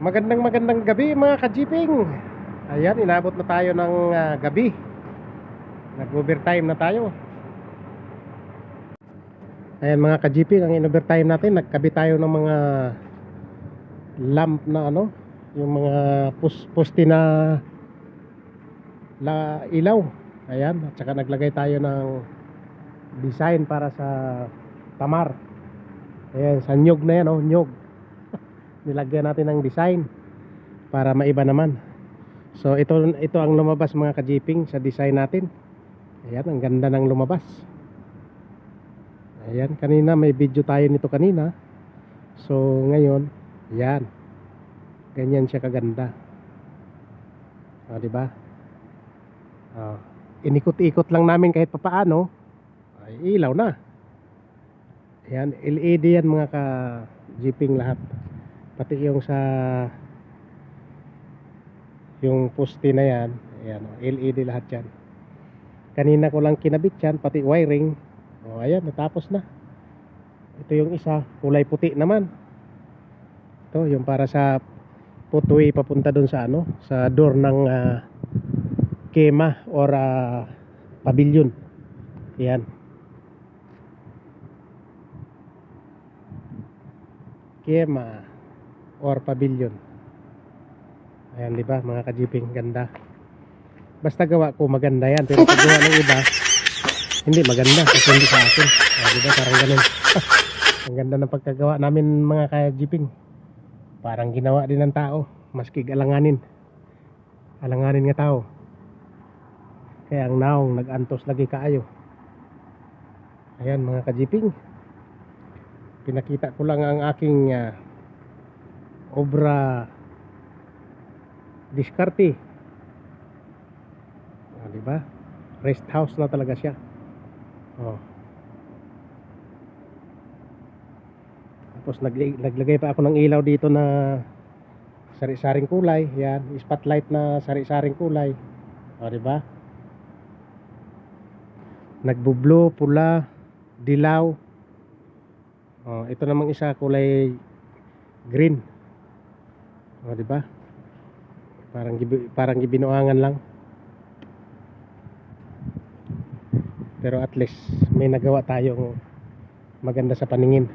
Magandang gabi mga ka-jeeping. Ayan, inabot na tayo ng gabi. Nag-overtime na tayo. Ayan mga ka-jeeping, ang in-overtime natin, nagkabi tayo ng mga lamp na ano, yung mga poste na ilaw. Ayan, at saka naglagay tayo ng design para sa tamar. Ayan, sa nyog na yan, oh, nyog. Nilagyan natin ng design para maiba naman. So ito ang lumabas mga ka-jeeping sa design natin. Ayan, ang ganda ng lumabas. Ayan, kanina may video tayo nito kanina. So ngayon, ayan. Ganyan siya kaganda. O, di ba? Inikot-ikot lang namin kahit papaano. Ay, ilaw na. Ayan, LED yan mga ka-jeeping lahat. Pati yung sa yung poste na yan, ayan, LED lahat yan. Kanina ko lang kinabit yan, pati wiring. O ayan, natapos na. Ito yung isa, kulay puti naman. Ito yung para sa footway papunta dun sa ano, sa door ng kema or pavilion. Ayan. Kema or pavilion. Ayan, di ba mga ka-jeeping, ganda. Basta gawa ko maganda yan, pero pag gawa ng iba hindi maganda kasi hindi sa akin. Di ba parang ganun. Ang ganda ng pagkagawa namin mga ka-jeeping. Parang ginawa din ng tao, maski alanganin nga tao. Kaya ang naong nag-antos lagi kaayo. Ayan mga ka-jeeping, pinakita ko lang ang aking obra diskarte. Di ba? Rest house na talaga siya. Tapos naglagay pa ako ng ilaw dito na sari-saring kulay. Yan, spotlight na sari-saring kulay. Di ba? Nagbo-blue, pula, dilaw. Ito namang isa kulay green. Di ba? Parang gibinuangan lang. Pero at least may nagawa tayong maganda sa paningin.